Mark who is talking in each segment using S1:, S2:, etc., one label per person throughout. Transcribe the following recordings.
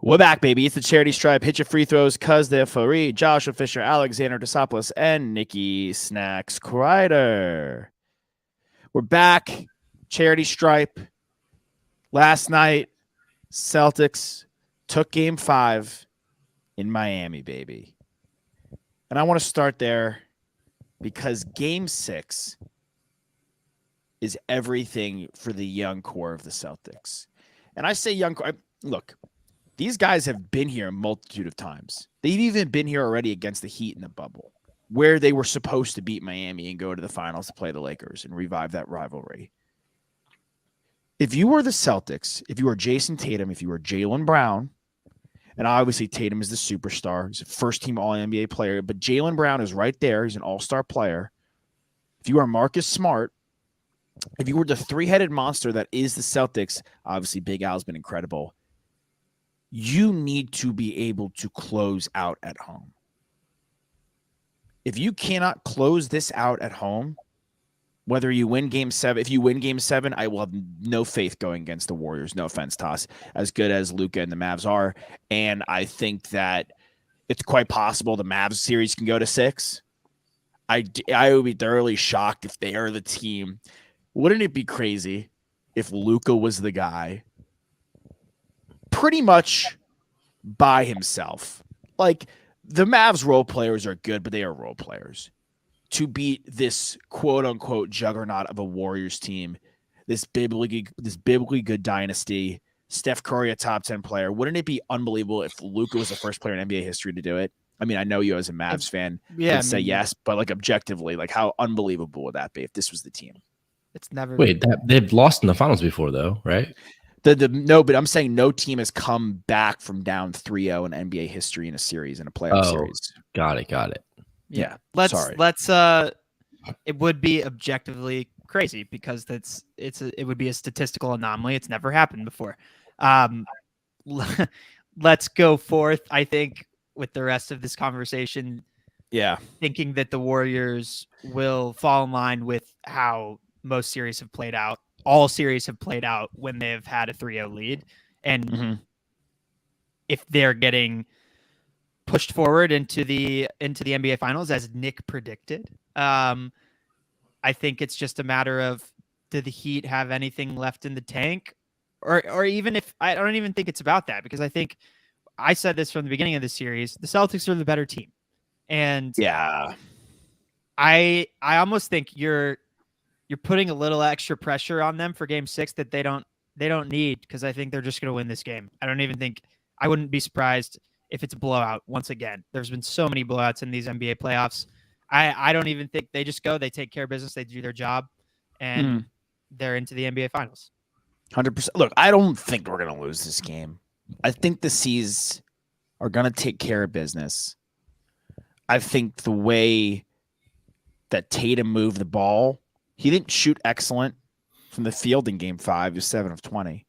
S1: We're back, baby. It's the charity stripe. Hit your free throws, cuz they're free. Joshua Fisher, Alexander Desopoulos, and Nikki Snacks Kreider. We're back. Charity stripe. Last night, Celtics took game 5 in Miami, baby. And I want to start there because game 6 is everything for the young core of the Celtics. And I say young core. Look, these guys have been here a multitude of times. They've even been here already against the Heat in the bubble, where they were supposed to beat Miami and go to the finals to play the Lakers and revive that rivalry. If you were the Celtics, if you were Jason Tatum, if you were Jaylen Brown, and obviously Tatum is the superstar, he's a first-team All-NBA player, but Jaylen Brown is right there. He's an all-star player. If you are Marcus Smart, if you were the three-headed monster that is the Celtics, obviously Big Al's been incredible, you need to be able to close out at home. If you cannot close this out at home, whether you win game 7, if you win game 7, I will have no faith going against the Warriors. No offense, Toss, as good as Luka and the Mavs are. And I think that it's quite possible the Mavs series can go to 6. I would be thoroughly shocked if they are the team. Wouldn't it be crazy if Luka was the guy pretty much by himself? Like, the Mavs role players are good, but they are role players. To beat this quote-unquote juggernaut of a Warriors team, this biblically good dynasty, Steph Curry, a top 10 player, wouldn't it be unbelievable if Luka was the first player in NBA history to do it? I mean, I know you as a Mavs fan would say yes, but like objectively, like how unbelievable would that be if this was the team?
S2: It's never.
S3: Wait, they've lost in the finals before, though, right?
S1: No, but I'm saying no team has come back from down 3-0 in NBA history in a series, in a playoff series.
S3: Got it.
S1: Yeah.
S2: Let's it would be objectively crazy because it would be a statistical anomaly. It's never happened before. Let's go forth, I think, with the rest of this conversation.
S1: Yeah.
S2: Thinking that the Warriors will fall in line with how most series have played out. All series have played out when they've had a 3-0 lead. And if they're getting pushed forward into the NBA Finals, as Nick predicted, I think it's just a matter of, do the Heat have anything left in the tank? Or even if, I don't even think it's about that, because I think I said this from the beginning of the series, the Celtics are the better team. And
S1: yeah,
S2: I almost think you're putting a little extra pressure on them for game 6 that they don't need, because I think they're just going to win this game. I wouldn't be surprised if it's a blowout once again. There's been so many blowouts in these NBA playoffs. I don't even think they just go, they take care of business, they do their job, and they're into the NBA Finals.
S1: 100%. Look, I don't think we're going to lose this game. I think the C's are going to take care of business. I think the way that Tatum moved the ball, he didn't shoot excellent from the field in game 5. He was 7 of 20.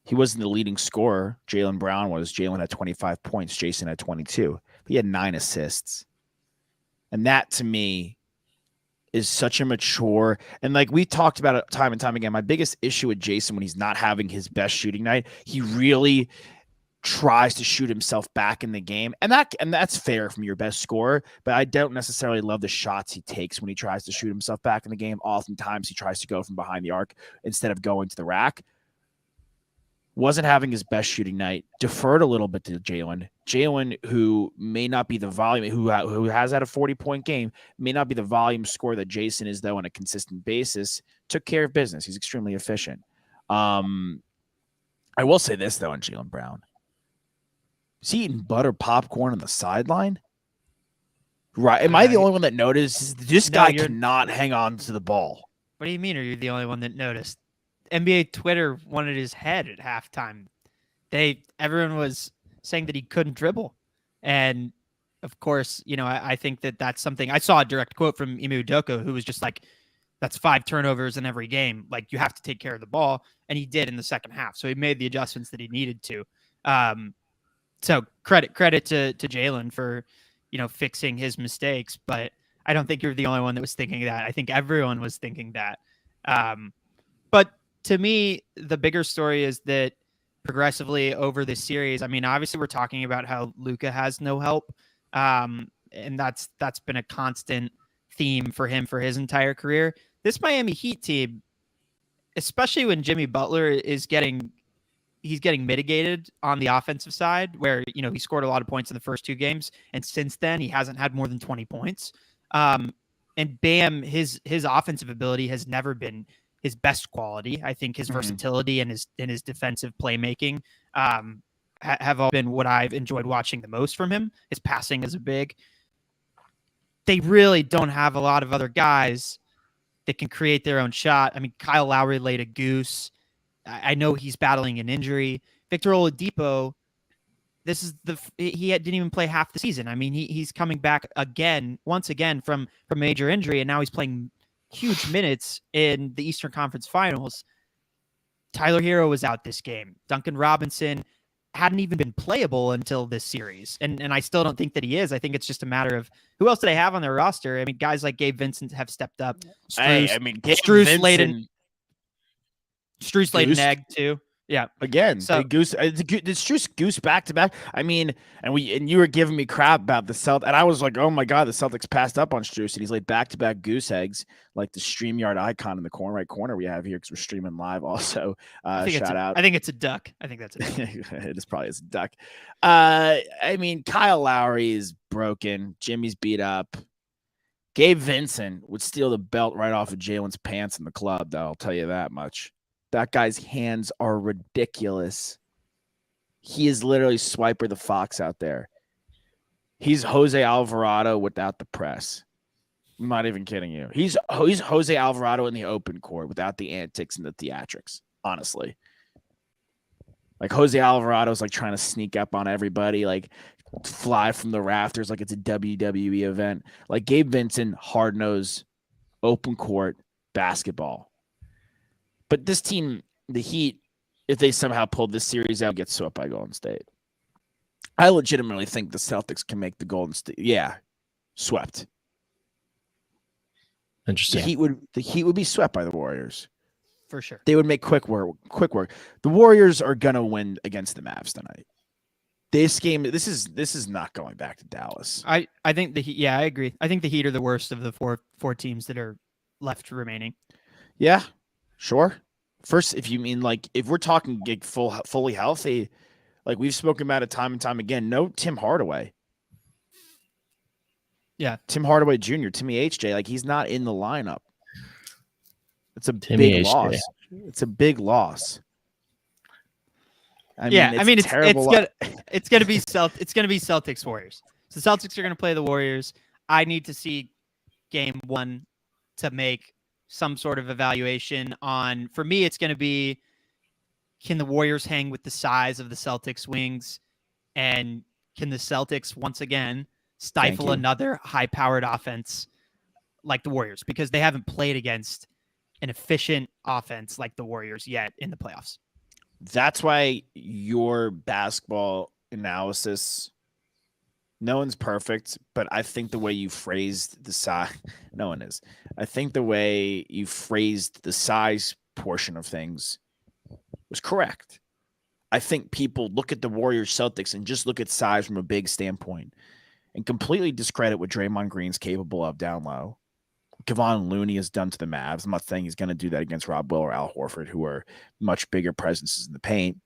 S1: He wasn't the leading scorer. Jaylen Brown was. Jaylen had 25 points. Jason had 22. He had 9 assists. And that, to me, is such a mature, and like we talked about it time and time again, my biggest issue with Jason when he's not having his best shooting night, he really tries to shoot himself back in the game. And that's fair from your best scorer, but I don't necessarily love the shots he takes when he tries to shoot himself back in the game. Oftentimes he tries to go from behind the arc instead of going to the rack. Wasn't having his best shooting night, deferred a little bit to Jaylen. Jaylen, who may not be the volume, who has had a 40-point game, may not be the volume scorer that Jason is, though, on a consistent basis, took care of business. He's extremely efficient. I will say this, though, on Jaylen Brown. Is he eating butter popcorn on the sideline? Right. Am I the only one that noticed? This guy cannot hang on to the ball.
S2: What do you mean, are you the only one that noticed? NBA Twitter wanted his head at halftime. Everyone was saying that he couldn't dribble. And of course, I think that's something. I saw a direct quote from Ime Udoka, who was just like, that's 5 turnovers in every game. Like, you have to take care of the ball. And he did in the second half. So he made the adjustments that he needed to. So credit to Jaylen for, fixing his mistakes. But I don't think you're the only one that was thinking that. I think everyone was thinking that. But to me, the bigger story is that progressively over this series. I mean, obviously we're talking about how Luka has no help. And that's been a constant theme for him for his entire career. This Miami Heat team, especially when Jimmy Butler is getting mitigated on the offensive side, where he scored a lot of points in the first 2 games, and since then he hasn't had more than 20 points. And Bam, his offensive ability has never been his best quality. I think his versatility and his defensive playmaking have all been what I've enjoyed watching the most from him. His passing is a big. They really don't have a lot of other guys that can create their own shot. I mean, Kyle Lowry laid a goose. I know he's battling an injury. Victor Oladipo, he didn't even play half the season. I mean, he's coming back once again from major injury, and now he's playing huge minutes in the Eastern Conference Finals. Tyler Hero was out this game. Duncan Robinson hadn't even been playable until this series. And I still don't think that he is. I think it's just a matter of who else do they have on their roster? I mean, guys like Gabe Vincent have stepped up. Strus laid an egg too. Yeah.
S1: Again,
S2: so
S1: Goose. Did Strus goose back to back? I mean, and you were giving me crap about the Celtics, and I was like, oh my god, the Celtics passed up on Strus, and he's laid back to back goose eggs, like the StreamYard icon in the right corner we have here because we're streaming live. Also, shout out.
S2: I think it's a duck. I think that's a duck.
S1: It is probably a duck. I mean, Kyle Lowry is broken. Jimmy's beat up. Gabe Vincent would steal the belt right off of Jalen's pants in the club, though. I'll tell you that much. That guy's hands are ridiculous. He is literally Swiper the Fox out there. He's Jose Alvarado without the press. I'm not even kidding you. He's Jose Alvarado in the open court without the antics and the theatrics, honestly. Like Jose Alvarado is like trying to sneak up on everybody, like fly from the rafters like it's a WWE event. Like Gabe Vincent, hard-nosed, open court basketball. But this team, the Heat, if they somehow pulled this series out, get swept by Golden State. I legitimately think the Celtics can make the Golden State. Yeah, swept.
S3: Interesting.
S1: The Heat would be swept by the Warriors.
S2: For sure.
S1: They would make quick work. The Warriors are gonna win against the Mavs tonight. This game, this is not going back to Dallas.
S2: I think the Heat. Yeah, I agree. I think the Heat are the worst of the four teams that are left remaining.
S1: Yeah. Sure. First, if you mean like if we're talking fully healthy, like we've spoken about it time and time again, no Tim Hardaway.
S2: Yeah.
S1: Tim Hardaway Jr., Timmy HJ, like he's not in the lineup. It's a
S3: Timmy
S1: big
S3: HJ.
S1: loss. It's a big loss.
S2: It's gonna be Celtics Warriors. So the Celtics are gonna play the Warriors. I need to see game 1 to make some sort of evaluation on, for me, it's going to be, can the Warriors hang with the size of the Celtics wings? And can the Celtics once again stifle another high-powered offense like the Warriors? Because they haven't played against an efficient offense like the Warriors yet in the playoffs.
S1: That's why your basketball analysis, no one's perfect, but I think the way you phrased the size, no one is. I think the way you phrased the size portion of things was correct. I think people look at the Warriors Celtics and just look at size from a big standpoint and completely discredit what Draymond Green's capable of down low. Kevon Looney has done to the Mavs. I'm not saying he's going to do that against Rob Will or Al Horford, who are much bigger presences in the paint.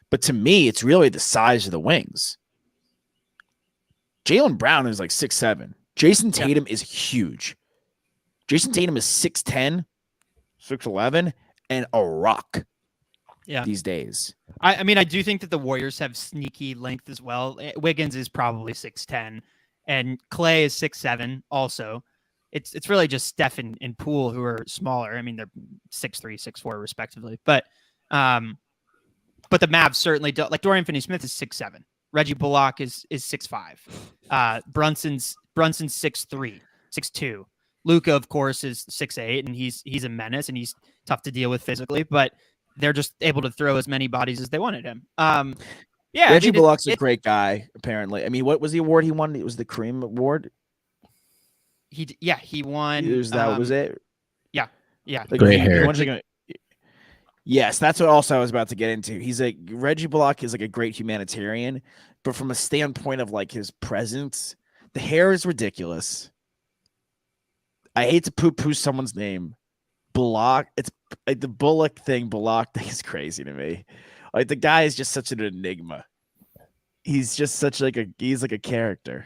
S1: But to me, it's really the size of the wings. Jaylen Brown is like 6'7". Jason Tatum is huge. Jason Tatum is 6'10", 6'11", and a rock these days.
S2: I mean, I do think that the Warriors have sneaky length as well. Wiggins is probably 6'10", and Clay is 6'7" also. It's really just Steph and Poole who are smaller. I mean, they're 6'3", 6'4", respectively. But the Mavs certainly don't. Like Dorian Finney-Smith is 6'7". Reggie Bullock is 6'5". Brunson's 6'3", 6'2". Luka, of course, is 6'8", and he's a menace, and he's tough to deal with physically. But they're just able to throw as many bodies as they wanted him.
S1: Reggie Bullock's a great guy, apparently. I mean, what was the award he won? It was the Kareem Award.
S2: He won.
S1: That was it.
S2: Yeah.
S1: Like,
S3: Gray hair.
S1: Yes, that's what also I was about to get into. He's like Reggie Bullock is like a great humanitarian, but from a standpoint of like his presence, the hair is ridiculous. I hate to poo-poo someone's name. Bullock, it's like the Bullock thing, Bullock thing is crazy to me. Like the guy is just such an enigma. He's just such like he's like a character.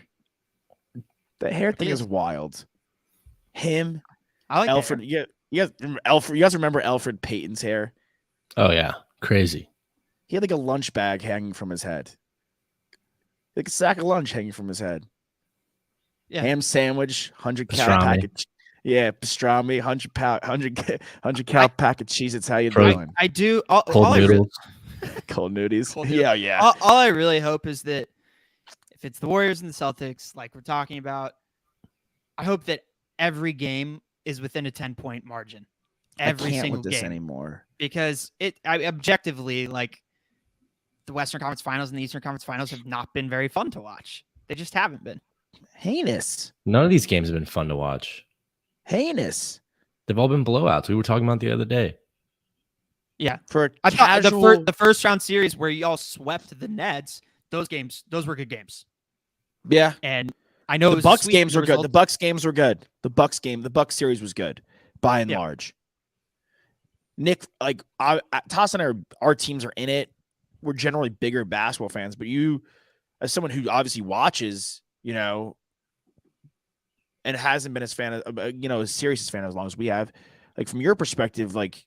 S1: The hair thing is wild. Him,
S2: I like
S1: Alfred. You guys remember Alfred? You guys remember Alfred Payton's hair?
S3: Oh yeah, crazy.
S1: He had like a lunch bag hanging from his head, like a sack of lunch hanging from his head.
S2: Yeah.
S1: Ham sandwich, 100-cal
S3: Pastrami.
S1: package. Yeah, pastrami, 100 cal pack of cheese. It's how you
S3: Frozen.
S1: doing?
S2: I do. All
S3: Cold
S2: I
S3: noodles.
S1: Cold nudies.
S2: Cold
S1: Yeah, yeah.
S2: all I really hope is that if it's the Warriors and the Celtics, like we're talking about, I hope that every game is within a 10-point margin. Every
S1: I can't
S2: single
S1: with this
S2: game.
S1: anymore.
S2: Because objectively, like the Western Conference Finals and the Eastern Conference Finals have not been very fun to watch. They just haven't been.
S1: Heinous.
S3: None of these games have been fun to watch.
S1: Heinous.
S3: They've all been blowouts. We were talking about the other day.
S2: Yeah.
S1: For a
S2: I thought
S1: casual,
S2: the first round series where y'all swept the Nets, those were good games.
S1: yeah.
S2: And I know it
S1: The
S2: was a
S1: Bucks
S2: sweep
S1: games
S2: as a
S1: were good.
S2: result.
S1: The Bucks games were good. The Bucks series was good, by and
S2: Yeah.
S1: large. Nick, like Toss and our teams are in it. We're generally bigger basketball fans, but you, as someone who obviously watches, and hasn't been as fan of, a serious fan as long as we have, like from your perspective, like,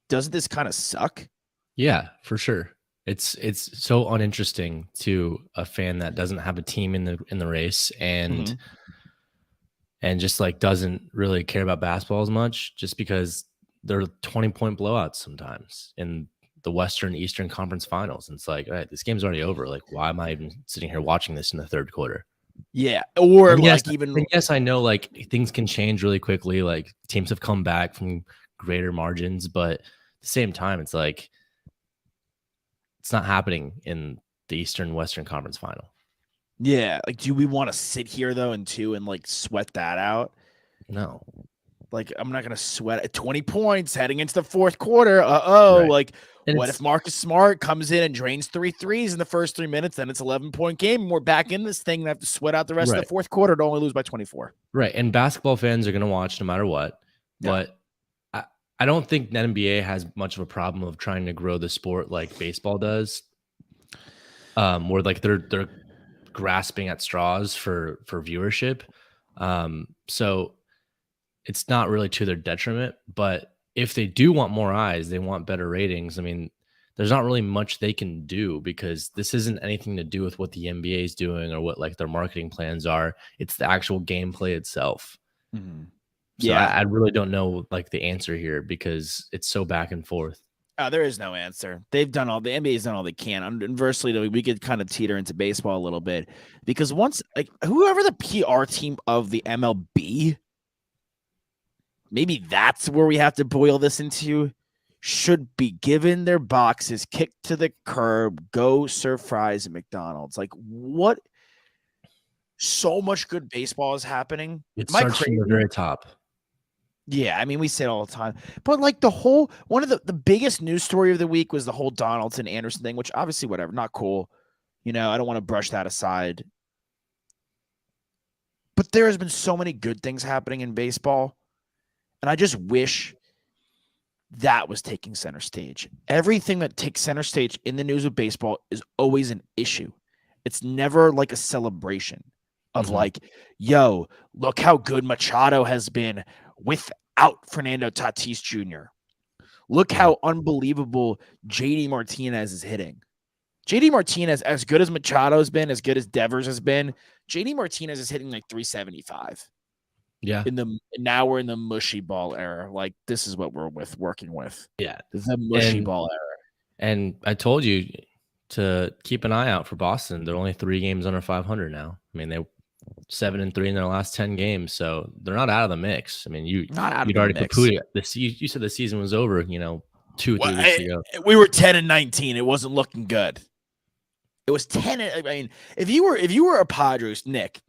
S1: doesn't this kind of suck?
S3: Yeah, for sure. It's so uninteresting to a fan that doesn't have a team in the race and just like doesn't really care about basketball as much, just because they're 20-point blowouts sometimes in the Western Eastern Conference Finals. And it's like, all right, this game's already over. Like, why am I even sitting here watching this in the third quarter?
S1: Yeah, or
S3: And yes,
S1: like even
S3: and yes, I know like things can change really quickly. Like teams have come back from greater margins, but at the same time, it's like it's not happening in the Eastern Western Conference Final.
S1: yeah, like do we want to sit here though and like sweat that out?
S3: No.
S1: Like I'm not gonna sweat at 20 points heading into the fourth quarter. Right. Like
S3: And
S1: what if Marcus Smart comes in and drains 3 threes in the first 3 minutes? Then it's 11-point game, and we're back in this thing and have to sweat out the rest of the fourth quarter to only lose by 24.
S3: Right, and basketball fans are gonna watch no matter what. Yeah. But I don't think the NBA has much of a problem of trying to grow the sport like baseball does, where like they're grasping at straws for viewership. So it's not really to their detriment, but if they do want more eyes, they want better ratings. I mean, there's not really much they can do because this isn't anything to do with what the NBA is doing or what like their marketing plans are. It's the actual gameplay itself.
S1: Mm-hmm.
S3: So yeah, I really don't know like the answer here because it's so back and forth.
S1: There is no answer. They've done all the NBA's done all they can. Inversely, we could kind of teeter into baseball a little bit because once like whoever the PR team of the MLB, maybe that's where we have to boil this into, should be given their boxes, kicked to the curb, go serve fries at McDonald's. Like what? So much good baseball is happening.
S3: It starts from the very top.
S1: Yeah, I mean, we say it all the time. But like one of the biggest news story of the week was the whole Donaldson Anderson thing, which obviously whatever, not cool. I don't want to brush that aside. But there has been so many good things happening in baseball. And I just wish that was taking center stage. Everything that takes center stage in the news of baseball is always an issue. It's never like a celebration of like, yo, look how good Machado has been without Fernando Tatis Jr. Look how unbelievable JD Martinez is hitting. JD Martinez, as good as Machado has been, as good as Devers has been, JD Martinez is hitting like 375.
S3: Yeah.
S1: Now we're in the mushy ball era. Like this is what we're working with.
S3: Yeah.
S1: The mushy ball era.
S3: And I told you to keep an eye out for Boston. They're only 3 games under 500 now. I mean, they're 7-3 in their last 10 games, so they're not out of the mix. I mean, you'd already poo-pooed it. You said the season was over, 2-3 weeks ago.
S1: We were 10-19. It wasn't looking good. It was 10. I mean, if you were a Padres, Nick,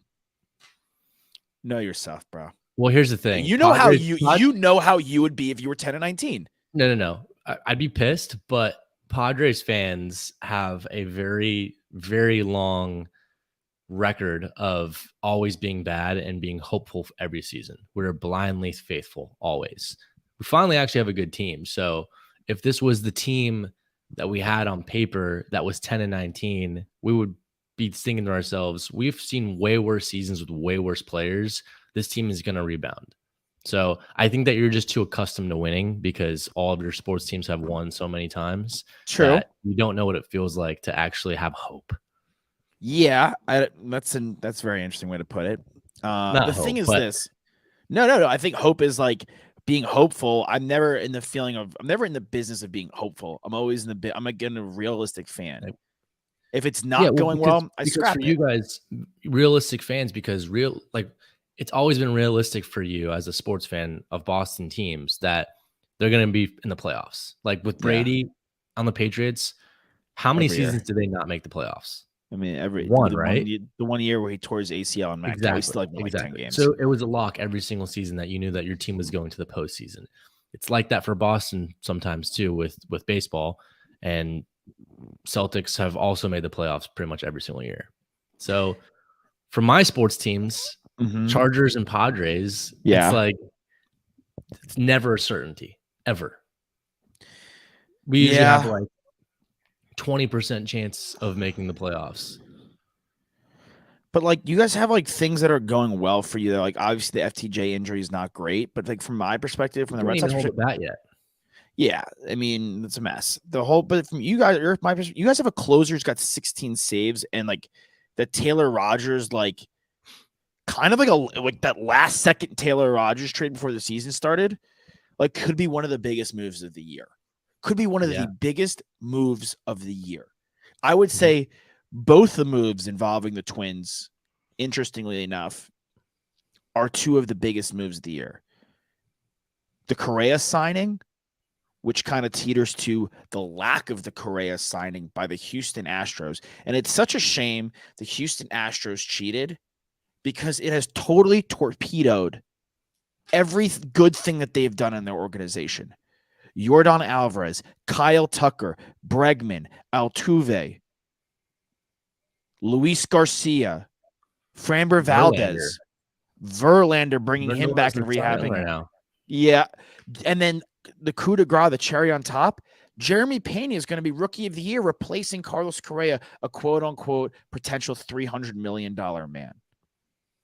S1: know yourself, bro.
S3: Well, here's the thing.
S1: You know how you know how you would be if you were 10-19.
S3: No. I'd be pissed, but Padres fans have a very, very long record of always being bad and being hopeful for every season. We're blindly faithful always. We finally actually have a good team. So if this was the team that we had on paper that was 10-19, we would be thinking to ourselves, we've seen way worse seasons with way worse players. This team is going to rebound. So I think that you're just too accustomed to winning because all of your sports teams have won so many times.
S1: True.
S3: That you don't know what it feels like to actually have hope.
S1: Yeah, that's a very interesting way to put it. The thing is this. No. I think hope is like being hopeful. I'm never in the business of being hopeful. I'm always I'm again a realistic fan. If it's not going well, I scrap it.
S3: You guys, realistic fans, because it's always been realistic for you as a sports fan of Boston teams that they're going to be in the playoffs. Like with Brady on the Patriots, how many seasons did they not make the playoffs?
S1: I mean,
S3: the
S1: 1 year where he tore his ACL and
S3: exactly.
S1: still like 10 games.
S3: So it was a lock every single season that you knew that your team was going to the postseason. It's like that for Boston sometimes too with baseball, and Celtics have also made the playoffs pretty much every single year. So for my sports teams, Chargers and Padres, it's like it's never a certainty ever. We usually have like 20% chance of making the playoffs.
S1: But like you guys have like things that are going well for you. Like obviously the FTJ injury is not great, but like from my perspective, from the Red Sox perspective,
S3: that yet.
S1: Yeah, I mean it's a mess. But from you guys, my perspective, you guys have a closer who's got 16 saves, and like the Taylor Rogers, like kind of like that last second Taylor Rogers trade before the season started, like could be one of the biggest moves of the year. Could be one of the biggest moves of the year. I would say both the moves involving the Twins, interestingly enough, are two of the biggest moves of the year. The Correa signing, which kind of teeters to the lack of the Correa signing by the Houston Astros. And it's such a shame the Houston Astros cheated because it has totally torpedoed every good thing that they've done in their organization. Yordan Alvarez, Kyle Tucker, Bregman, Altuve, Luis Garcia, Framber Valdez, Verlander, bringing him back and rehabbing
S3: right now.
S1: Yeah. And then the coup de grace, the cherry on top, Jeremy Pena is going to be Rookie of the Year, replacing Carlos Correa, a quote-unquote potential $300 million man,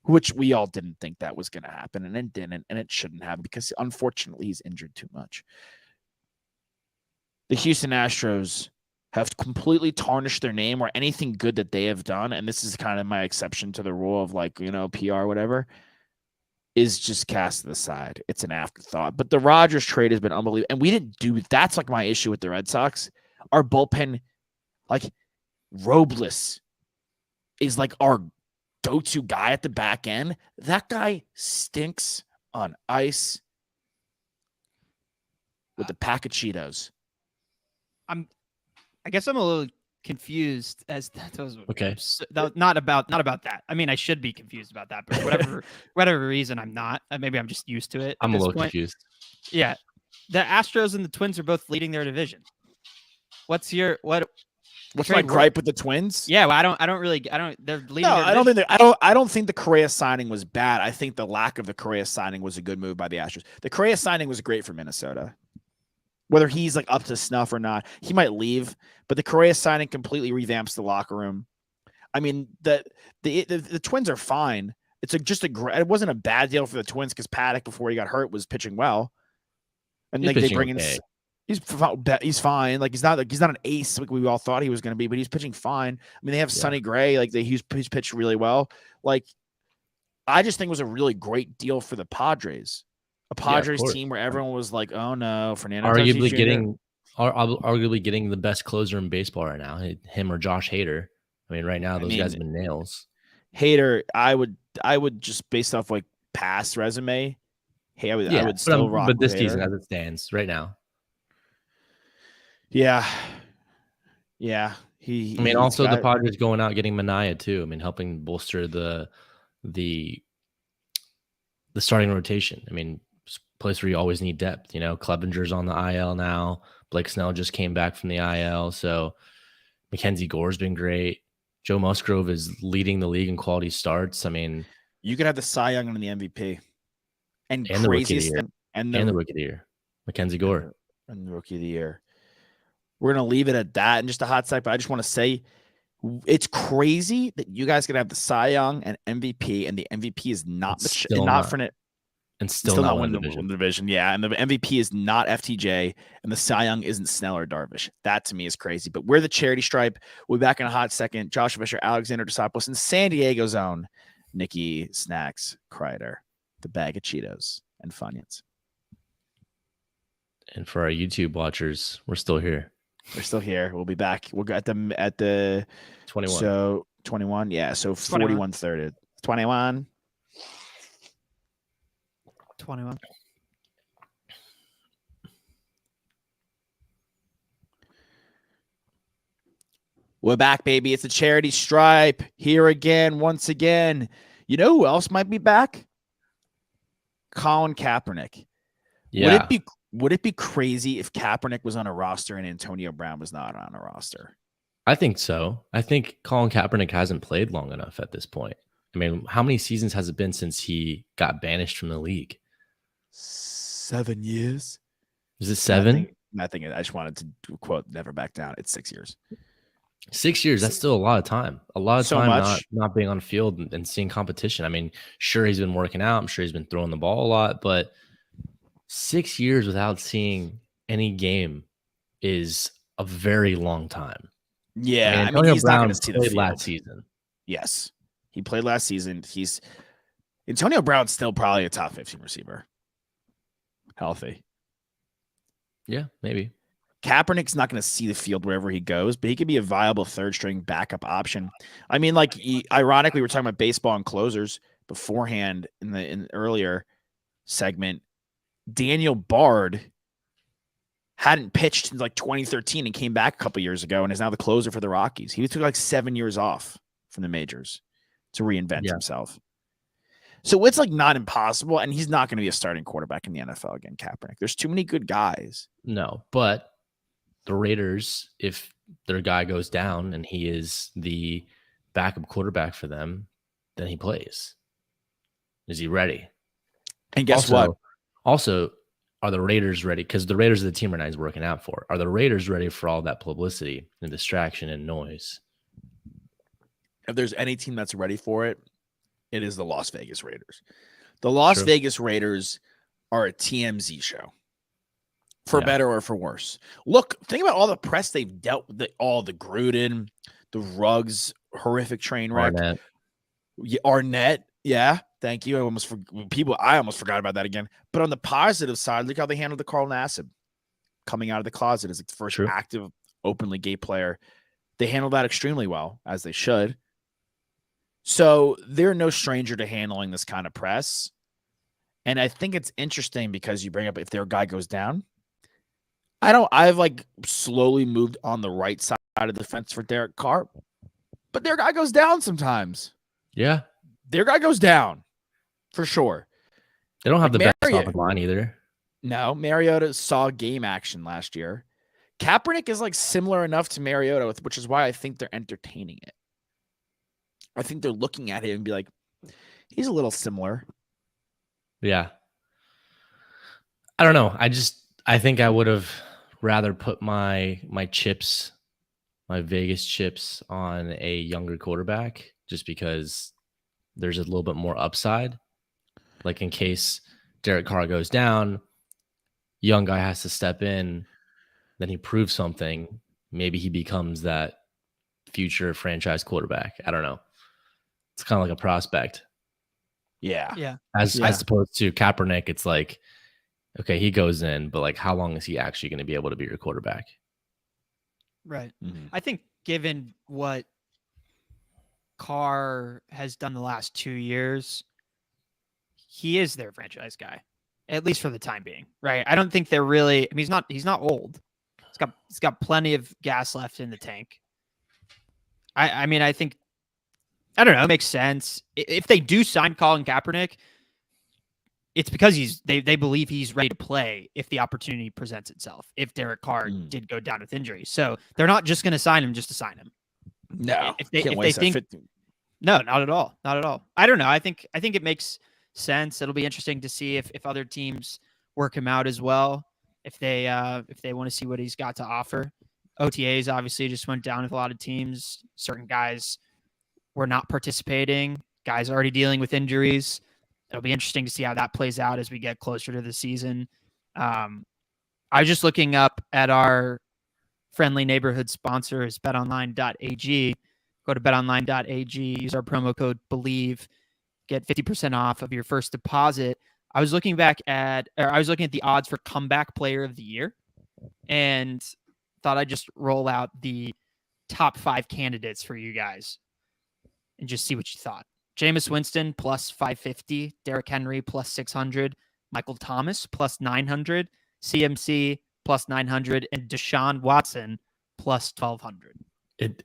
S1: which we all didn't think that was going to happen, and it didn't, and it shouldn't have because, unfortunately, he's injured too much. The Houston Astros have completely tarnished their name or anything good that they have done, and this is kind of my exception to the rule of PR or whatever, is just cast to the side. It's an afterthought. But the Rogers trade has been unbelievable, and we didn't do – that's like my issue with the Red Sox. Our bullpen, like Robles is like our go-to guy at the back end. That guy stinks on ice with the pack of Cheetos.
S2: I guess I'm a little confused as that was
S3: okay.
S2: Not about that. I mean, I should be confused about that, but whatever reason, I'm not. Maybe I'm just used to it.
S3: I'm a little confused.
S2: Yeah, the Astros and the Twins are both leading their division. What's my
S1: gripe with the Twins?
S2: Yeah, well, I don't. They're leading.
S1: No, I don't think the Correa signing was bad. I think the lack of the Correa signing was a good move by the Astros. The Correa signing was great for Minnesota. Whether he's like up to snuff or not, he might leave, but the Correa signing completely revamps the locker room. I mean, the Twins are fine. It's it wasn't a bad deal for the Twins because Paddock, before he got hurt, was pitching well, and like they bring in, he's fine. Like he's not an ace like we all thought he was going to be, but he's pitching fine. I mean, they have Sonny Gray, like he's pitched really well. Like I just think it was a really great deal for the Padres. A Padres team where everyone was like, "Oh no, Fernando."
S3: Arguably getting the best closer in baseball right now, him or Josh Hader. I mean, right now those guys have been nails.
S1: Hader, I would just based off like past resume. Hey, I would still rock.
S3: But this
S1: season
S3: as it stands right now.
S1: Yeah.
S3: Also the Padres going out getting Manaea too. I mean, helping bolster the starting rotation. I mean, place where you always need depth. Clevenger's on the IL now. Blake Snell just came back from the IL. So Mackenzie Gore's been great. Joe Musgrove is leading the league in quality starts. I mean,
S1: You could have the Cy Young and the MVP. And
S3: the rookie of the
S1: craziest
S3: year.
S1: thing, and
S3: the rookie of the year, Mackenzie Gore.
S1: And the rookie of the year. We're going to leave it at that in just a hot sec, but I just want to say it's crazy that you guys could have the Cy Young and MVP, and the MVP is not still not winning the division. Yeah, and the MVP is not FTJ, and the Cy Young isn't Snell or Darvish. That to me is crazy. But we're the charity stripe. We'll be back in a hot second. Josh Fisher, Alexander Desopoulos, and San Diego Zone. Nikki Snacks Kreider, the bag of Cheetos and Funyuns.
S3: And for our YouTube watchers, we're still here.
S1: We're still here. We'll be back. We'll go at the
S3: 21.
S1: So 21. Yeah. So 41 third. 21.
S2: 21.
S1: We're back, baby. It's a charity stripe here again, once again. You know who else might be back? Colin Kaepernick.
S3: Yeah.
S1: Would it be crazy if Kaepernick was on a roster and Antonio Brown was not on a roster?
S3: I think so. I think Colin Kaepernick hasn't played long enough at this point. I mean, how many seasons has it been since he got banished from the league?
S1: 7 years.
S3: Is it 7?
S1: I just wanted to quote Never Back Down. It's 6 years.
S3: 6 years, that's still a lot of time. A lot of
S1: So
S3: time
S1: much.
S3: not being on the field and seeing competition. I mean, sure, he's been working out. I'm sure he's been throwing the ball a lot, but 6 years without seeing any game is a very long time.
S1: Yeah,
S3: Antonio
S1: he's
S3: Brown
S1: not going to see the
S3: played
S1: field
S3: last season.
S1: Yes, he played last season. Antonio Brown's still probably a top 15 receiver. Healthy.
S3: Yeah, maybe.
S1: Kaepernick's not going to see the field wherever he goes, but he could be a viable third string backup option. I mean, ironically, we were talking about baseball and closers beforehand in the earlier segment. Daniel Bard hadn't pitched since 2013 and came back a couple years ago and is now the closer for the Rockies. He took 7 years off from the majors to reinvent himself. So it's not impossible, and he's not going to be a starting quarterback in the NFL again, Kaepernick. There's too many good guys.
S3: No, but the Raiders, if their guy goes down and he is the backup quarterback for them, then he plays. Is he ready?
S1: And guess what?
S3: Also, are the Raiders ready? Because the Raiders are the team right now he's working out for. Are the Raiders ready for all that publicity and distraction and noise?
S1: If there's any team that's ready for it, it is the Las Vegas Raiders. The Las Vegas Raiders are a TMZ show, for better or for worse. Look, think about all the press they've dealt with, all the Gruden, the Ruggs, horrific train wreck. Arnett. Yeah, thank you. I almost forgot about that again. But on the positive side, look how they handled the Carl Nassib coming out of the closet as the first active, openly gay player. They handled that extremely well, as they should. So they're no stranger to handling this kind of press. And I think it's interesting because you bring up if their guy goes down. I've slowly moved on the right side of the fence for Derek Carr, but their guy goes down sometimes.
S3: Yeah.
S1: Their guy goes down for sure.
S3: They don't have the best offensive line either.
S1: No, Mariota saw game action last year. Kaepernick is similar enough to Mariota, which is why I think they're entertaining it. I think they're looking at him and be like, he's a little similar.
S3: Yeah. I don't know. I think I would have rather put my chips, my Vegas chips on a younger quarterback just because there's a little bit more upside. In case Derek Carr goes down, young guy has to step in, then he proves something. Maybe he becomes that future franchise quarterback. I don't know. It's kind of like a prospect.
S1: Yeah.
S2: Yeah.
S3: As opposed to Kaepernick, it's okay, he goes in, but how long is he actually going to be able to be your quarterback?
S2: Right.
S1: Mm-hmm.
S2: I think given what Carr has done the last 2 years, he is their franchise guy, at least for the time being. Right. I don't think they're really, he's not old. He's got plenty of gas left in the tank. I think, I don't know, it makes sense. If they do sign Colin Kaepernick, it's because they believe he's ready to play if the opportunity presents itself, if Derek Carr did go down with injury. So they're not just going to sign him just to sign him.
S1: No,
S2: if they think no, not at all. Not at all. I don't know. I think it makes sense. It'll be interesting to see if other teams work him out as well. If they want to see what he's got to offer. OTAs obviously just went down with a lot of teams. Certain guys were not participating. Guys already dealing with injuries. It'll be interesting to see how that plays out as we get closer to the season. I was just looking up at our friendly neighborhood sponsors, betonline.ag. Go to betonline.ag, use our promo code BELIEVE, get 50% off of your first deposit. I was looking at the odds for comeback player of the year and thought I'd just roll out the top 5 candidates for you guys and just see what you thought. Jameis Winston plus 550, Derrick Henry plus 600, Michael Thomas plus 900, CMC plus 900, and Deshaun Watson plus 1200.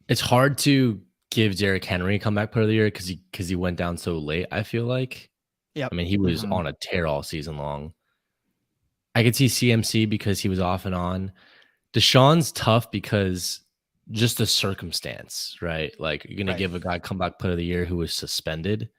S3: It's hard to give Derrick Henry comeback player of the year because he went down so late, I feel like.
S2: Yeah.
S3: I mean, he was on a tear all season long. I could see CMC because he was off and on. Deshaun's tough because just the circumstance, right? Like, you're gonna give a guy comeback player of the year who was suspended.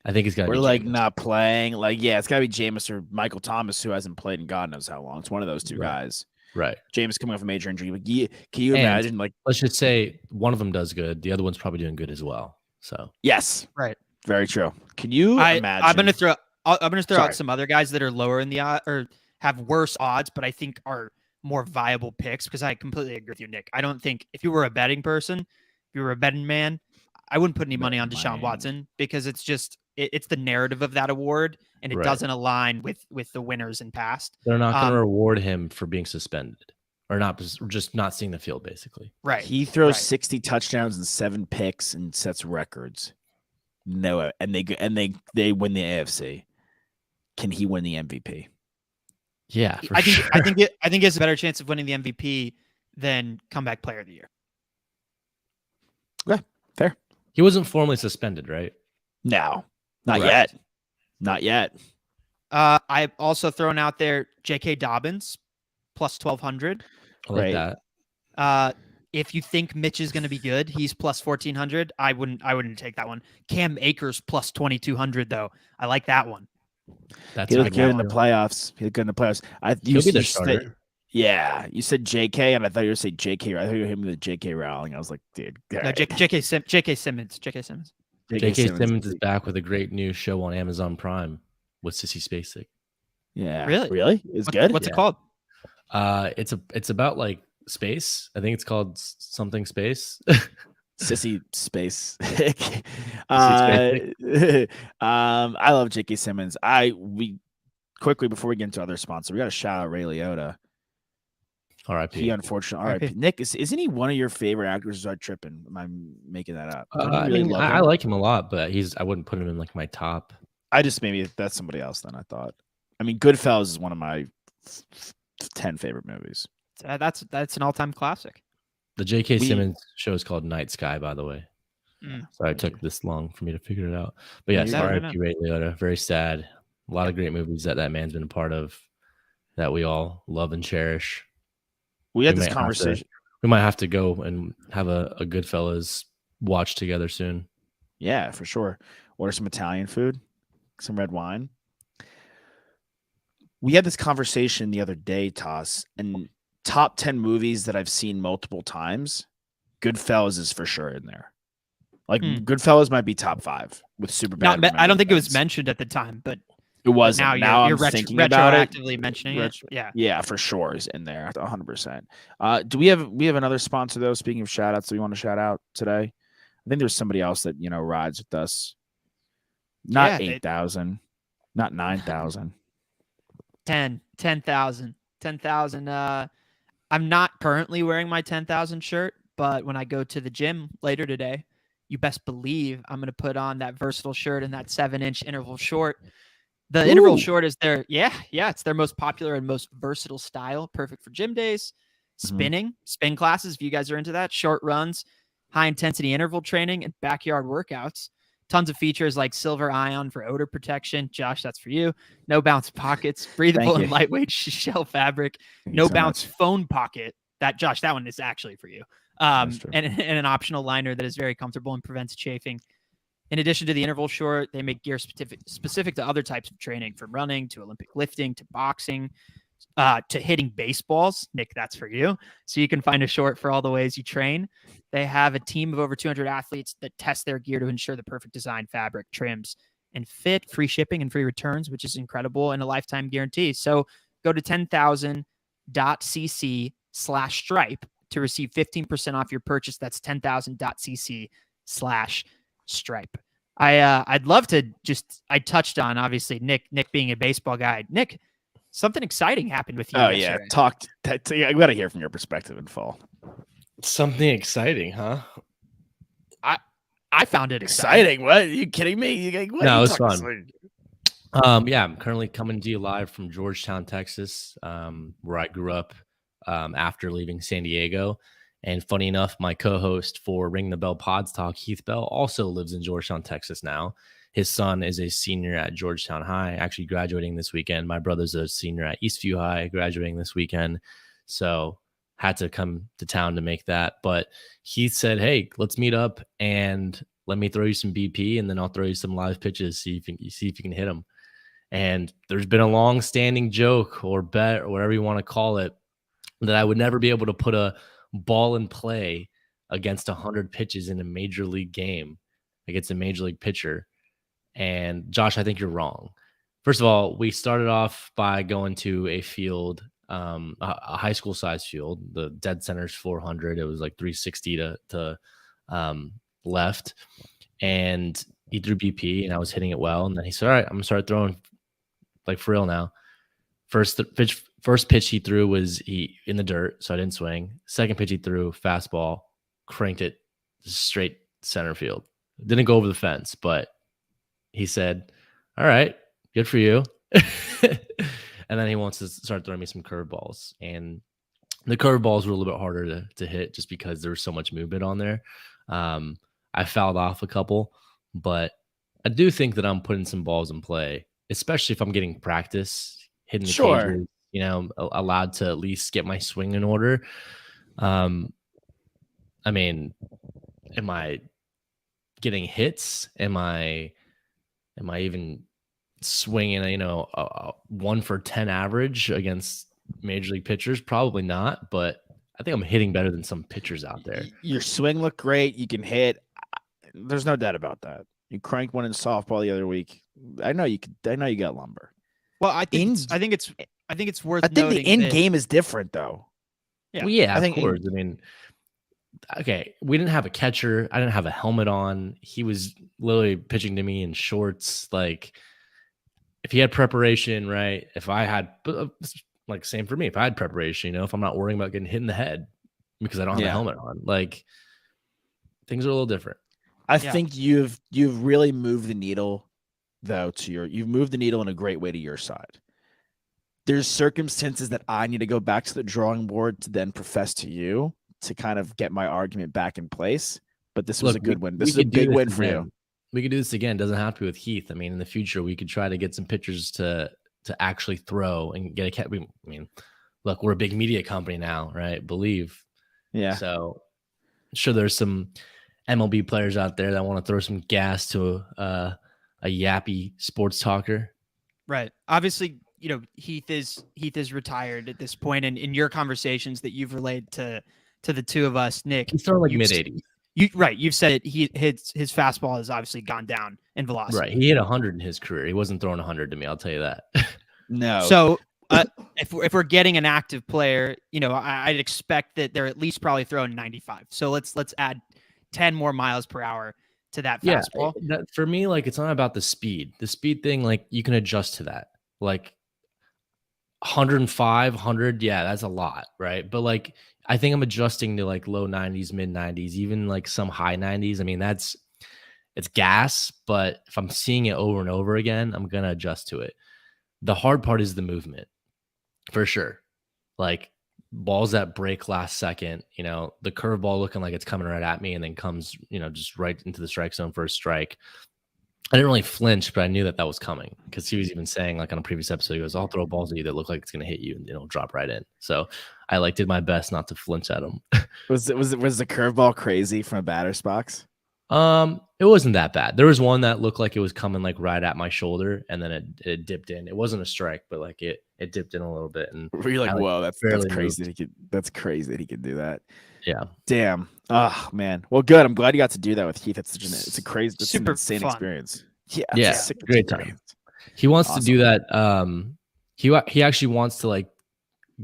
S3: I think it's got to be
S1: like
S3: Jameis.
S1: Not playing. Like, yeah, it's got to be Jameis or Michael Thomas, who hasn't played in God knows how long. It's one of those two guys.
S3: Right.
S1: Jameis coming off a major injury. But can you imagine? Like,
S3: let's just say one of them does good. The other one's probably doing good as well. So
S1: yes,
S2: right.
S1: Very true. Can you imagine?
S2: I'm gonna throw out some other guys that are lower in the or have worse odds, but I think are more viable picks, because I completely agree with you, Nick. I don't think if you were a betting person, if you were a betting man, I wouldn't put any money on Deshaun Watson, because it's just it's the narrative of that award, and it doesn't align with the winners in past.
S3: They're not going to reward him for being suspended or just not seeing the field, basically.
S2: Right.
S1: He throws 60 touchdowns and 7 picks and sets records. No, and they win the AFC. Can he win the MVP?
S3: Yeah,
S2: I think he has a better chance of winning the MVP than comeback player of the year.
S1: Yeah, fair.
S3: He wasn't formally suspended, right?
S1: No, not yet. Not yet.
S2: I've also thrown out there J.K. Dobbins plus 1,200.
S3: I like that.
S2: If you think Mitch is going to be good, he's plus 1,400. I wouldn't take that one. Cam Akers plus 2,200 though. I like that one.
S3: That's
S1: he looked good in the playoffs. He'll be the starter. Yeah, you said JK, and I thought you were saying JK. I thought you were hitting with JK Rowling. I was like, dude.
S2: No, JK Simmons. JK
S3: Simmons is back with a great new show on Amazon Prime with Sissy Spacek.
S1: Yeah,
S2: really?
S1: It's good.
S2: What's it called?
S3: It's about like space. I think it's called something space.
S1: Sissy Space. I love J.K. Simmons. We quickly, before we get into other sponsors, we got to shout out Ray Liotta.
S3: R.I.P.
S1: He unfortunately R.I.P. Nick, isn't he one of your favorite actors? Is I tripping? Am I making that up?
S3: I like him a lot, but I wouldn't put him in like my top.
S1: Maybe that's somebody else then. I thought. I mean, Goodfellas is one of my 10 favorite movies.
S2: That's an all-time classic.
S3: The J.K. Simmons show is called Night Sky, by the way. Sorry it took this long for me to figure it out. But yes, R.I.P. Ray Liotta. Very sad. A lot of great movies that man's been a part of that we all love and cherish.
S1: We had this conversation.
S3: We might have to go and have a Goodfellas watch together soon.
S1: Yeah, for sure. Order some Italian food, some red wine. We had this conversation the other day, Toss, and top 10 movies that I've seen multiple times, Goodfellas is for sure in there. Like Goodfellas might be top 5 with Superbad.
S2: I don't think it was mentioned at the time, but
S1: it wasn't. Now you're thinking about it.
S2: Retroactively mentioning it.
S1: Yeah, for sure is in there, 100%. Do we have another sponsor though? Speaking of shout outs, do we want to shout out today? I think there's somebody else that rides with us. Not 8,000, not 9,000.
S2: 10,000. I'm not currently wearing my 10,000 shirt, but when I go to the gym later today, you best believe I'm going to put on that versatile shirt and that 7-inch interval short. The interval short is it's their most popular and most versatile style, perfect for gym days, spin classes. If you guys are into that, short runs, high intensity interval training, and backyard workouts. Tons of features like silver ion for odor protection. Josh, that's for you. No bounce pockets, breathable and lightweight shell fabric. No bounce phone pocket. That Josh, that one is actually for you. And an optional liner that is very comfortable and prevents chafing. In addition to the interval short, they make gear specific to other types of training, from running to Olympic lifting to boxing to hitting baseballs. Nick, that's for you. So you can find a short for all the ways you train. They have a team of over 200 athletes that test their gear to ensure the perfect design, fabric, trims, and fit. Free shipping and free returns, which is incredible, and a lifetime guarantee. So go to 10,000.cc/stripe to receive 15% off your purchase. That's 10,000.cc/stripe. I'd love to I touched on, obviously, Nick being a baseball guy. Nick, something exciting happened with you.
S1: Oh yeah. I got to hear from your perspective in fall.
S3: Something exciting, huh?
S2: I found it exciting.
S1: What? Are you kidding me?
S3: No, it's fun. Yeah, I'm currently coming to you live from Georgetown, Texas, where I grew up after leaving San Diego. And funny enough, my co-host for Ring the Bell Pods Talk, Heath Bell, also lives in Georgetown, Texas now. His son is a senior at Georgetown High, actually graduating this weekend. My brother's a senior at Eastview High, graduating this weekend. So had to come to town to make that. But Heath said, hey, let's meet up and let me throw you some BP, and then I'll throw you some live pitches, see if you can hit them. And there's been a long-standing joke or bet or whatever you want to call it that I would never be able to put a ball in play against 100 pitches in a major league game against a major league pitcher. And Josh, I think you're wrong. First of all, we started off by going to a field, a high school size field. The dead center's 400. It was like 360 to left. And he threw BP and I was hitting it well. And then he said, all right, I'm going to start throwing like for real now. First pitch he threw was in the dirt, so I didn't swing. Second pitch he threw, fastball, cranked it straight center field. Didn't go over the fence, but he said, all right, good for you. And then he wants to start throwing me some curveballs. And the curveballs were a little bit harder to hit just because there was so much movement on there. I fouled off a couple, but I do think that I'm putting some balls in play, especially if I'm getting practice, hitting the cages, allowed to at least get my swing in order. I mean, am I getting hits? Am I even swinging, a 1 for 10 average against major league pitchers? Probably not, but I think I'm hitting better than some pitchers out there.
S1: Your swing looked great. You can hit. There's no doubt about that. You cranked one in softball the other week. I know you got lumber.
S2: Well, I think it's worth.
S1: I think the end game is different, though.
S3: Yeah, well, yeah, of course. I mean, okay, we didn't have a catcher. I didn't have a helmet on. He was literally pitching to me in shorts. Like, if he had preparation, right? If I had, like, same for me. If I had preparation, if I'm not worrying about getting hit in the head because I don't have a helmet on, like, things are a little different.
S1: I think you've really moved the needle, though. You've moved the needle in a great way to your side. There's circumstances that I need to go back to the drawing board to then profess to you to kind of get my argument back in place. But this was a good win. This is a big win for you.
S3: We could do this again. It doesn't have to be with Heath. I mean, in the future, we could try to get some pitchers to actually throw and get a catch. I mean, look, we're a big media company now, right? Believe. Yeah. So I'm sure there's some MLB players out there that want to throw some gas to a yappy sports talker.
S2: Right. Obviously, Heath is retired at this point, and in your conversations that you've relayed to the two of us, Nick,
S3: he's throwing like mid-80s.
S2: You've said it. His fastball has obviously gone down in velocity.
S3: Right. He hit 100 in his career. He wasn't throwing 100 to me. I'll tell you that.
S1: No.
S2: So if we're getting an active player, I'd expect that they're at least probably throwing 95. So let's add 10 more miles per hour to that fastball.
S3: Yeah, for me, like, it's not about the speed. The speed thing, like, you can adjust to that. Like 105, 100, yeah, that's a lot, right? But like, I think I'm adjusting to like low 90s, mid 90s, even like some high 90s. I mean, it's gas, but if I'm seeing it over and over again, I'm gonna adjust to it. The hard part is the movement, for sure. Like, balls that break last second, the curveball looking like it's coming right at me and then comes, just right into the strike zone for a strike. I didn't really flinch, but I knew that was coming because he was even saying, like on a previous episode, he goes, "I'll throw balls at you that look like it's going to hit you and it'll drop right in." So I like did my best not to flinch at him.
S1: Was the curveball crazy from a batter's box?
S3: It wasn't that bad. There was one that looked like it was coming like right at my shoulder, and then it dipped in. It wasn't a strike, but like it dipped in a little bit. And
S1: Were you like, whoa, that's crazy.
S3: moved.
S1: That's crazy that he could do that.
S3: Yeah.
S1: Damn. Oh man. Well, good. I'm glad you got to do that with Heath. It's a crazy, super insane
S2: fun
S1: experience. Yeah.
S3: Yeah. Great time. He wants to do that. He actually wants to like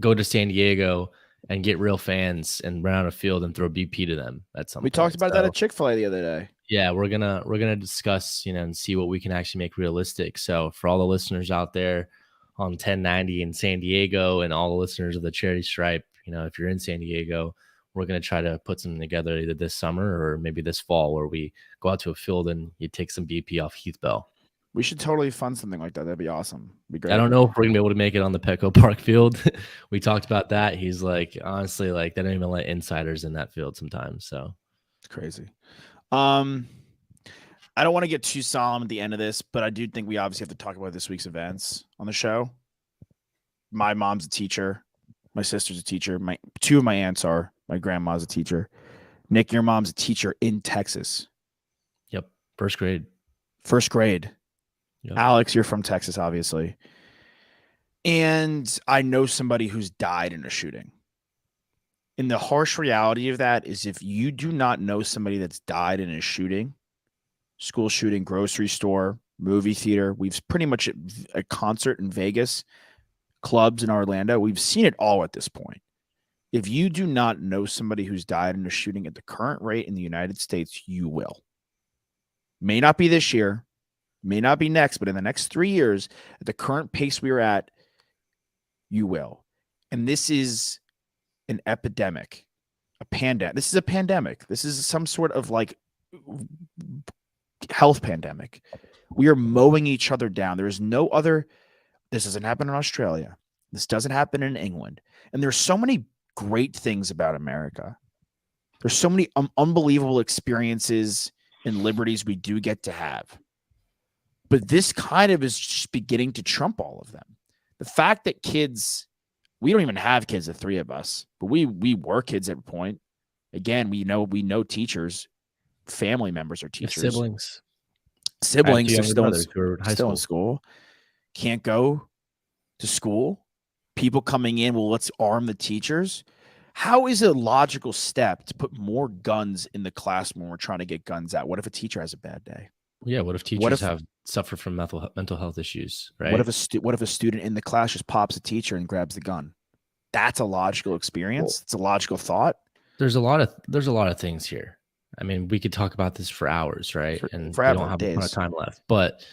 S3: go to San Diego and get real fans and run out a field and throw BP to them at some point.
S1: We talked about that at Chick-fil-A the other day.
S3: Yeah, we're gonna discuss, and see what we can actually make realistic. So for all the listeners out there on 1090 in San Diego and all the listeners of the Charity Stripe, if you're in San Diego, we're gonna try to put something together either this summer or maybe this fall where we go out to a field and you take some BP off Heath Bell.
S1: We should totally fund something like that. That'd be awesome. Be great.
S3: I don't know if we're gonna be able to make it on the Petco Park field. We talked about that. He's like, honestly, like they don't even let insiders in that field sometimes. So
S1: it's crazy. I don't want to get too solemn at the end of this, but I do think we obviously have to talk about this week's events on the show. My mom's a teacher. My sister's a teacher. Two of my aunts are. My grandma's a teacher. Nick, your mom's a teacher in Texas.
S3: Yep. First grade.
S1: Yep. Alex, you're from Texas, obviously. And I know somebody who's died in a shooting. And the harsh reality of that is if you do not know somebody that's died in a shooting, school shooting, grocery store, movie theater, we've pretty much a concert in Vegas, clubs in Orlando, we've seen it all at this point. If you do not know somebody who's died in a shooting at the current rate in the United States, you will. May not be this year, may not be next, but in the next 3 years, at the current pace we are at, you will. And this is an epidemic, a pandemic. This is a pandemic. This is some sort of like health pandemic. We are mowing each other down. There is no other. This doesn't happen in Australia. This doesn't happen in England. And there's so many great things about America. There's so many unbelievable experiences and liberties we do get to have. But this kind of is just beginning to trump all of them. The fact that kids, we don't even have kids, the three of us, but we were kids at a point. Again, we know teachers, family members are teachers. Siblings are still in school. Can't go to school. People coming in, well, let's arm the teachers. How is it a logical step to put more guns in the classroom when we're trying to get guns out? What if a teacher has a bad day?
S3: Yeah, what if teachers have suffered from mental health issues, right?
S1: What if a student in the class just pops a teacher and grabs the gun? That's a logical experience. It's a logical thought.
S3: There's a lot of things here. I mean, we could talk about this for hours, right? And we don't have a ton of time left. But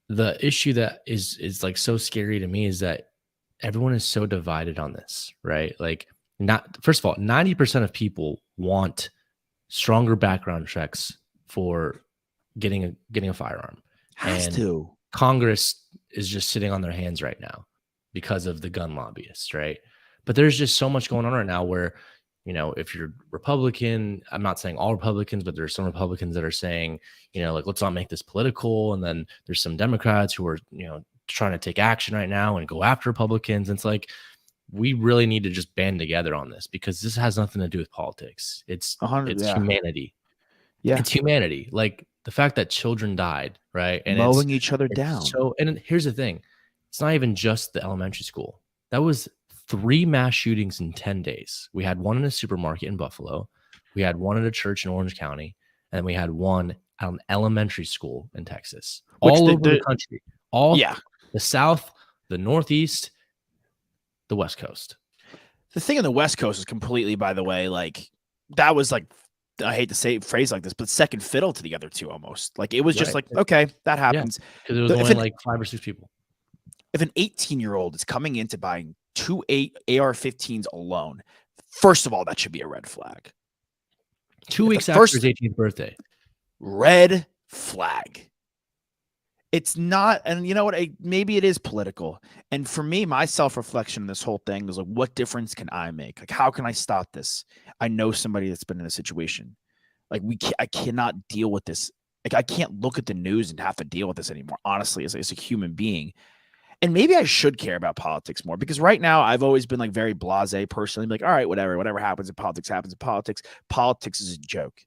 S3: the issue that is like so scary to me is that everyone is so divided on this, right? Like, first of all, 90% of people want stronger background checks for getting a firearm. Congress is just sitting on their hands right now because of the gun lobbyists, right? But there's just so much going on right now where, if you're Republican, I'm not saying all Republicans, but there's some Republicans that are saying, like, let's not make this political. And then there's some Democrats who are, trying to take action right now and go after Republicans. And it's like, we really need to just band together on this because this has nothing to do with politics. It's humanity. Yeah. It's humanity. Like the fact that children died, right? And
S1: mowing each other down.
S3: So, and here's the thing. It's not even just the elementary school. That was 3 mass shootings in 10 days. We had one in a supermarket in Buffalo. We had one at a church in Orange County. And then we had one at an elementary school in Texas. All over the country. The South, the Northeast, the West Coast.
S1: The thing on the West Coast is completely, by the way, like that was like, I hate to say a phrase like this, but second fiddle to the other two almost. Like it was just like, okay, that happens.
S3: Because it was only like 5 or 6 people.
S1: If an 18-year-old is coming into buying 2 AR-15s alone, first of all, that should be a red flag.
S3: 2 weeks after his 18th birthday.
S1: Red flag. It's not, and you know what? Maybe it is political. And for me, my self-reflection in this whole thing is like, what difference can I make? Like, how can I stop this? I know somebody that's been in a situation. Like, I cannot deal with this Like, I can't look at the news and have to deal with this anymore, honestly, as a human being. And maybe I should care about politics more, because right now I've always been like very blasé personally, like, all right, whatever happens in politics happens in politics. Politics is a joke.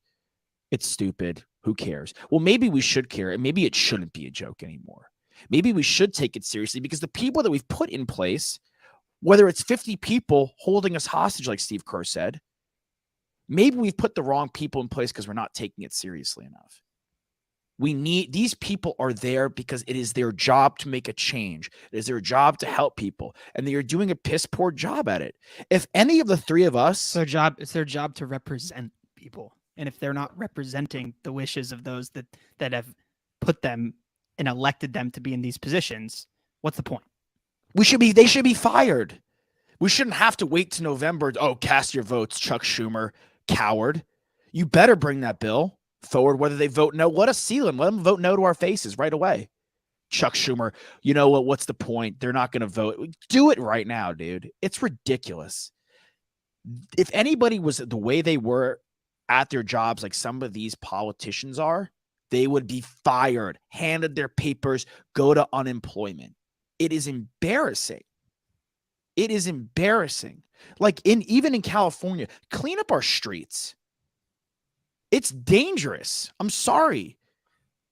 S1: It's stupid. Who cares? Well, maybe we should care, and maybe it shouldn't be a joke anymore. Maybe we should take it seriously, because the people that we've put in place, whether it's 50 people holding us hostage, like Steve Kerr said, maybe we've put the wrong people in place because we're not taking it seriously enough. These people are there because it is their job to make a change. It is their job to help people, and they are doing a piss poor job at it. If any of the three of us,
S2: it's their job to represent people. And if they're not representing the wishes of those that have put them and elected them to be in these positions, what's the point?
S1: they should be fired. We shouldn't have to wait to November. Oh, cast your votes, Chuck Schumer, coward. You better bring that bill forward, whether they vote no. Let us see them. Let them vote no to our faces right away. Chuck Schumer, you know what? What's the point? They're not going to vote. Do it right now, dude. It's ridiculous. If anybody was the way they were at their jobs, like some of these politicians are, they would be fired, handed their papers, go to unemployment. It is embarrassing. It is embarrassing. Like even in California, clean up our streets. It's dangerous. I'm sorry.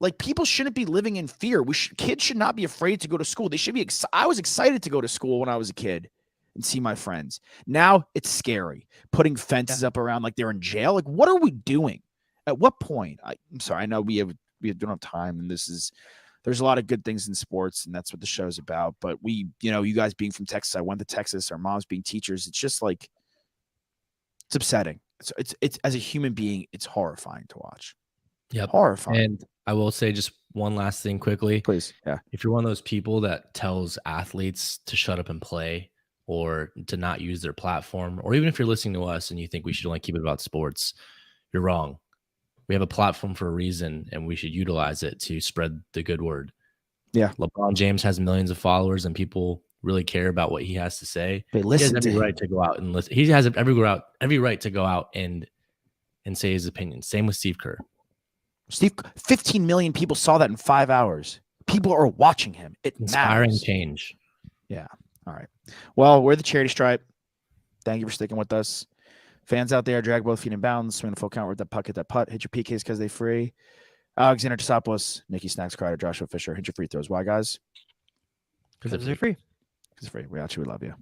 S1: Like, people shouldn't be living in fear. Kids should not be afraid to go to school. They should be. I was excited to go to school when I was a kid and see my friends. Now it's scary. Putting fences up around like they're in jail. Like, what are we doing? At what point? I'm sorry. I know we don't have time, and there's a lot of good things in sports, and that's what the show's about. But you guys being from Texas, I went to Texas. Our moms being teachers. It's just like, it's upsetting. It's as a human being, it's horrifying to watch.
S3: Yep.
S1: Horrifying.
S3: And I will say just one last thing quickly.
S1: Please. Yeah.
S3: If you're one of those people that tells athletes to shut up and play, or to not use their platform, or even if you're listening to us and you think we should only keep it about sports, you're wrong. We have a platform for a reason, and we should utilize it to spread the good word.
S1: Yeah.
S3: LeBron James has millions of followers, and people really care about what he has to say.
S1: They listen
S3: he has every right to go out and listen. He has every right to go out and say his opinion. Same with Steve Kerr.
S1: 15 million people saw that in 5 hours. People are watching him. It
S3: Inspiring
S1: matters.
S3: change.
S1: Yeah. All right. Well, we're the Charity Stripe. Thank you for sticking with us. Fans out there, drag both feet in bounds, swing a full count with that puck, hit that putt, hit your PKs because they free. Alexander Tosopoulos, Nikki Snacks Crider, Joshua Fisher, hit your free throws. Why, guys?
S2: Because they're free.
S1: Because free. We love you.